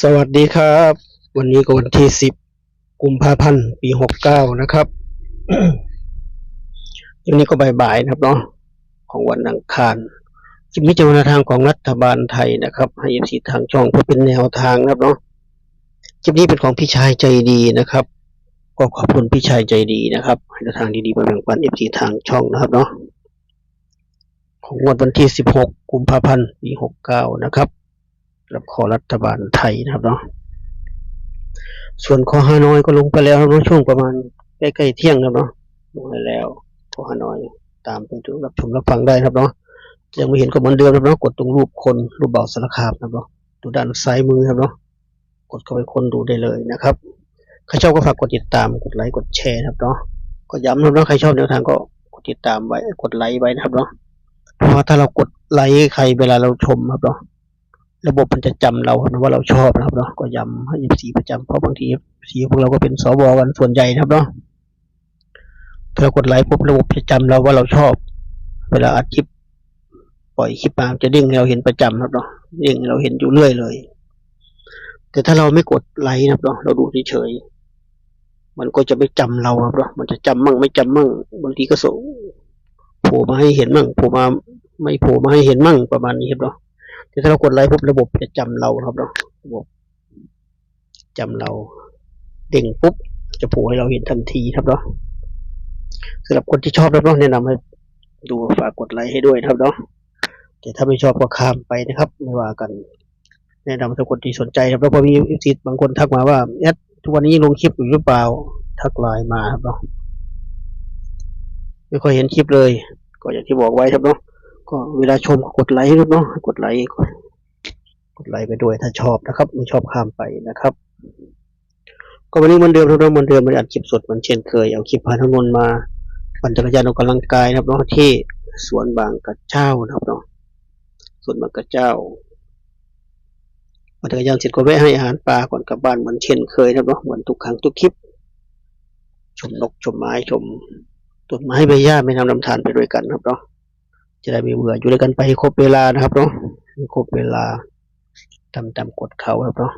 สวัสดีครับวันนี้ก็วันที่กุมภาพันธ์ปี69นะครับวันนี้ก็บ่ายๆนะครับเนาะของวันอังคารจะมีเจ้าหน้าทางของรัฐบาลไทยนะครับให้FCทางช่องเพื่อเป็นแนวทางนะครับเนาะคลิปนี้เป็นของพี่ชายใจดีนะครับก็ขอบคุณพี่ชายใจดีนะครับให้แนวทางดีๆมาแบ่งปัน FCทางช่องนะครับเนาะของวันที่16กุมภาพันธ์ปี69นะครับรับขอรัฐบาลไทยนะครับเนาะส่วนคอฮานอยก็ลงไปแล้วครับช่วงประมาณใกล้ๆเที่ยงครับเนาะลงไปแล้วคอฮานอยตามไปดูรับชมรับฟังได้ครับเนาะยังไม่เห็นก็เหมือนเดิมครับเนาะกดตรงรูปคนรูปเบาสารคามครับเนาะดูด้านซ้ายมือครับเนาะกดเข้าไปคนดูได้เลยนะครับใครชอบก็ฝากกดติดตามกดไลค์กดแชร์ครับเนาะก็ย้ำครับเนาะใครชอบแนวทางก็กดติดตามไว้กดไลค์ไว้นะครับเนาะเพราะว่าถ้าเรากดไลค์ใครเวลาเราชมครับเนาะระบบมันจะจำเราครับว่าเราชอบนะครับเนาะก็ย้ำให้FCประจำเพราะบางทีFCพวกเราก็เป็นสวกันส่วนใหญ่นะครับเนาะถ้าเรากดไลค์ปุ๊บระบบจะจำเราว่าเราชอบเวลาอัดคลิปปล่อยคลิปมาจะเด้งเราเห็นประจำครับเนาะเด้งเราเห็นอยู่เรื่อยเลยแต่ถ้าเราไม่กดไลค์นะครับเนาะเราดูเฉยๆมันก็จะไม่จำเราครับเนาะมันจะจำมั่งไม่จำมั่งบางทีก็ส่งโผล่มาให้เห็นมั่งโผล่มาไม่โผล่มาให้เห็นมั่งประมาณนี้ครับเนาะแต่ถ้าเรากดไลค์ปุ๊บระบบจะจำเราครับเนาะระบบจำเราเด้งปุ๊บจะโผล่ให้เราเห็นทันทีครับเนาะสำหรับคนที่ชอบนะครับแนะนำให้ดูฝากกดไลค์ให้ด้วยนะครับเนาะแต่ถ้าไม่ชอบก็ข้ามไปนะครับไม่ว่ากันแนะนำทุกคนที่สนใจครับแล้วพอมีFCบางคนทักมาว่าแอดทุกวันนี้ลงคลิปอยู่หรือเปล่าทักไลน์มาครับเนาะไม่ค่อยเห็นคลิปเลยก็อย่างที่บอกไว้ครับเนาะก็เวลาชมกดไลค์เนาะกดไลค์ไปด้วยถ้าชอบนะครับไม่ชอบข้ามไปนะครับก็วันนี้เหมือนเดิมครับเหมือนเดิมมาอัดคลิปสดเหมือนเช่นเคยเอาคลิปพาทั้งนนมาปั่นจักรยานออกกำลังกายนะครับเนาะที่สวนบางกระเจ้านะครับเนาะสวนบางกระเจ้าปั่นจักรยานเสร็จก็แวะให้อาหารปลาก่อนกลับบ้านเหมือนเช่นเคยนะครับเนาะเหมือนทุกครั้งทุกคลิปชมนกชมไม้ชมต้นไม้ใบหญ้าไม่ทำลำธารไปด้วยกันครับเนาะจะได้ไม่เบื่ออยู่ด้วยกันไปให้ครบเวลานะครับเนาะครบเวลาตามกฎเขาครับเนาะ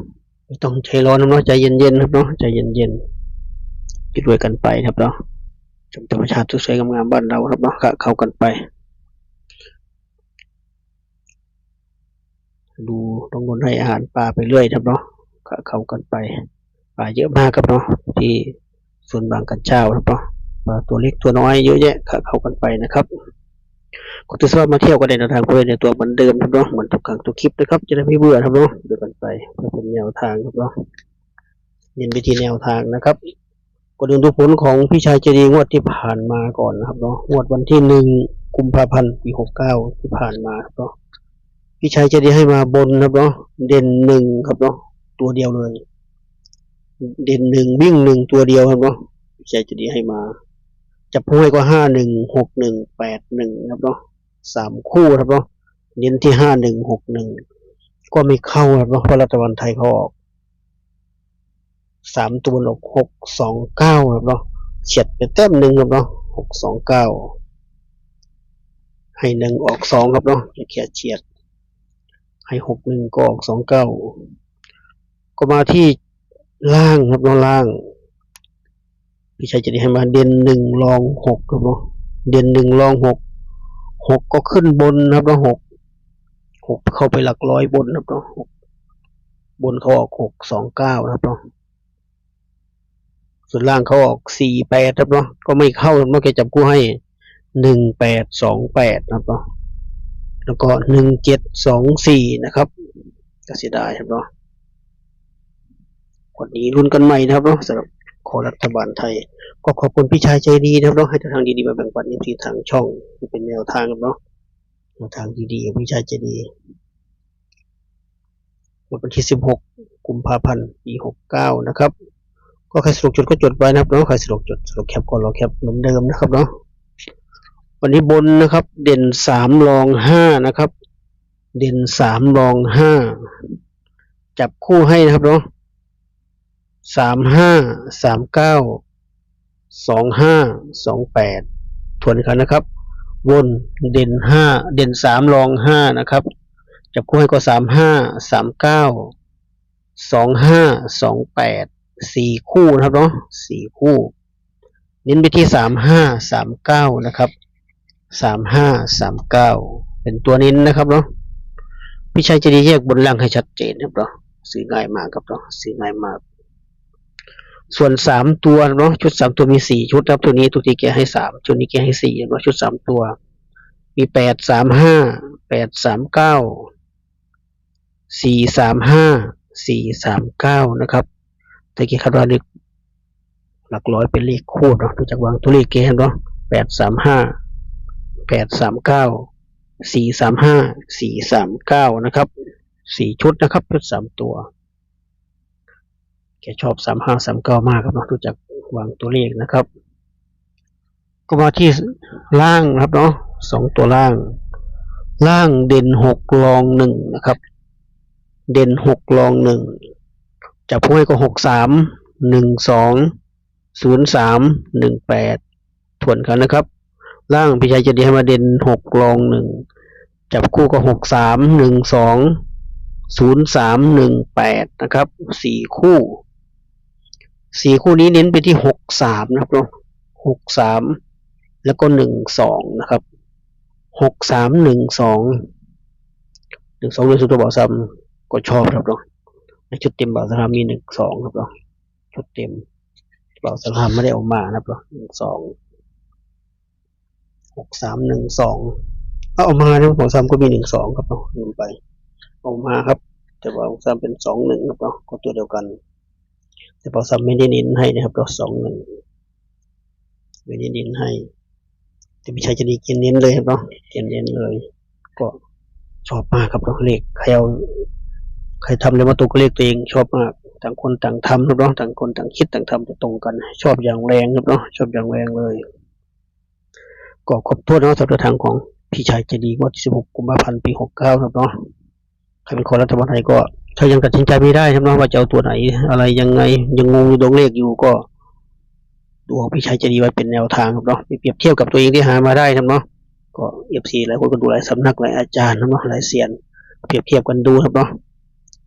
ไม่ต้องใจร้อนนะเนาะใจเย็นๆครับเนาะใจเย็นๆอยู่ด้วยกันไปครับเนาะชมธรรมชาติสวยๆงามๆบ้านเราครับเนาะเข้ากันไปดูต้องนนให้อาหารปลาไปเรื่อยครับเนาะเข้ากันไปปลาเยอะมากครับเนาะที่สวนบางกระเจ้าครับเนาะปลาตัวเล็กตัวน้อยเยอะแยะเข้ากันไปนะครับก็จะชอบมาเที่ยวกันในทางเพื่อนในตัวเหมือนเดิมครับเนาะเหมือนทุกครั้งทุกคลิปนะครับจะได้ไม่เบื่อครับเนาะดูกันไปเพื่อเป็นแนวทางครับเนาะเน้นไปที่แนวทางนะครับก็ดูผลของพี่ชายเจดีงวดที่ผ่านมาก่อนนะครับเนาะงวดวันที่กุมภาพันธ์ปี69ที่ผ่านมาครับเนาะพี่ชายเจดีให้มาบนครับเนาะเด่น1ครับเนาะตัวเดียวเลยเด่น1วิ่ง1ตัวเดียวครับเนาะพี่ชายเจดีให้มาจับคู่ให้ก็516181ครับเนาะ3คู่ครับเนาะเน้นที่5161ก็ไม่เข้าครับเนาะเพราะรัฐบาลไทยเขาออก3ตัวออก629ครับเนาะเฉียดไปแต้ม1ครับเนาะ629ให้1ออก2ครับเนาะแค่เฉียดให้61ก็ออก29ก็มาที่ล่างครับเนาะล่างพี่ชัยจะได้ให้มาเด่น1รอง6ครับเนาะเด่น1รอง6ก็ขึ้นบนครับเนาะ6เข้าไปหลักร้อยบนครับเนาะบนเขาออก629ครับเนาะส่วนล่างเขาออก48ครับเนาะก็ไม่เข้าเมื่อกี้จับคู่ให้1828ครับเนาะแล้วก็1724นะครับก็เสียดายครับเนาะวันนี้ลุ้นกันใหม่นะครับเนาะสำหรับขอรัฐบาลไทยก็ขอบคุณพี่ชายใจดีนะครับเนาะให้ทางดีๆมาแบ่งปันที่ทางช่องเป็นแนวทางครับเนาะแนวทางดีๆของพี่ชายใจดีวันที่16กุมภาพันธ์ปี69นะครับก็ใครสรุปจดก็จดไว้นะครับเนาะใครสรุปจดสรุปแคปก็รอแคปเหมือนเดิมนะครับเนาะวันนี้บนนะครับเด่น3รอง5นะครับเด่น3รอง5จับคู่ให้นะครับเนาะ35392528ทวนกันนะครับวนเด่น5เด่น3รอง5นะครับจับคู่ให้ก็3539 25284 คู่นะครับเนาะ4 คู่เน้นไปที่3539นะครับ3539เป็นตัวเน้นนะครับเนาะพี่ชัยจะได้แยกบนล่างให้ชัดเจนครับเนาะซื้อง่ายมากครับเนาะซื้อง่ายมากส่วน3 ตัวเนาะชุด3 ตัวมี4 ชุดครับตัวนี้ตัวที่แกให้3ชุดนี้แกให้4เนาะชุด3 ตัวมี835 839 435 439นะครับแต่แกคาดว่าเลขหลักร้อยเป็นเลขคู่เนาะดูจากวางตัวเลขแกเนาะ835 839 435 439นะครับ4 ชุดนะครับชุด3 ตัวแกชอบ3539มากครับเนาะดูจากวางตัวเลขนะครับก็มาที่ล่างนะครับเนาะ2 ตัวล่างเด่น6รอง1นะครับเด่น6รอง1จับคู่ให้ก็63 12 03 18ทวนกันนะครับล่างพี่ชัยจะดีให้มาเด่น6รอง1จับคู่ก็63 12 03 18นะครับ4 คู่นี้เน้นไปที่63นะครับเนาะ63แล้วก็12นะครับ63 12โดยสุดตัวบอกซ้ำก็ชอบครับเนาะในชุดเต็มบ่าวสารามมี12ครับเนาะชุดเต็มบ่าวสารามไม่ได้ออกมานะครับเนาะ63 12เอาออกมาเนี่ยบ่าวสารามก็มี12ครับเนาะลืมไปออกมาครับแต่บ่าวสารามเป็น21ครับเนาะก็ตัวเดียวกันแต่บ่าวสารามไม่ได้เน้นให้นะครับเนาะ21ไม่ได้เน้นให้แต่พี่ชัยจะดีเขียนเน้นเลยครับเนาะเขียนเน้นเลยก็ชอบมากครับเนาะเลขใครทำเลยมาตรงกับเลขตัวเองชอบมากต่างคนต่างทำครับเนาะต่างคนต่างคิดต่างทำจะตรงกันชอบอย่างแรงครับเนาะชอบอย่างแรงเลยก็ขอบคุณเนาะสำหรับทางของพี่ชัยจะดีวันที่16 กุมภาพันธ์ ปี69ครับเนาะใครเป็นคนรัฐบาลไทยก็ถ้ายังตัดสินใจไม่ได้ครับเนาะว่าจะเอาตัวไหนอะไรยังไงยังงงอยู่ตรงเลขอยู่ก็ดูของพี่ชัยจะดีไว้เป็นแนวทางครับเนาะเปรียบเทียบกับตัวเองที่หามาได้ครับเนาะก็FCหลายคนก็ดูหลายสำนักหลายอาจารย์เนาะหลายเซียนเปรียบเทียบกันดูครับเนาะ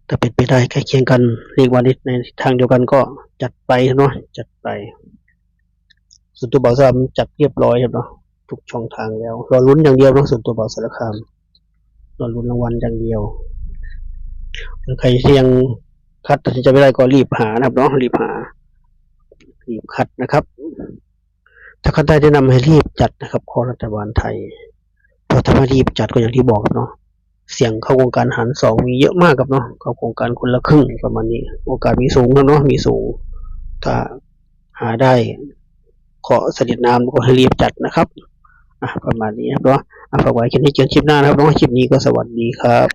ถ้าเป็นไปได้ใกล้เคียงกันเรียกว่าในทางเดียวกันก็จัดไปเนาะจัดไปส่วนตัวบ่าวสารคามจัดเรียบร้อยครับเนาะทุกช่องทางแล้วรอลุ้นอย่างเดียวเนาะส่วนตัวบ่าวสารคามรอลุ้นรางวัลอย่างเดียวใครที่ยังคัดตัดสินใจไม่ได้ก็รีบหานะครับเนาะรีบคัดนะครับถ้าคัดได้แนะนำให้รีบจัดนะครับขอรัฐบาลไทยเพราะถ้าไม่รีบจัดก็อย่างที่บอกครับเนาะเสี่ยงเข้าโครงการหาร2มีเยอะมากครับเนาะเข้าโครงการคนละครึ่งประมาณนี้โอกาสมีสูงครับเนาะมีสูงถ้าหาได้ขอเสด็จน้ำก็ให้รีบจัดนะครับประมาณนี้ครับเนาะฝากไว้คลิปนี้เจอคลิปหน้านะครับเนาะคลิปนี้ก็สวัสดีครับ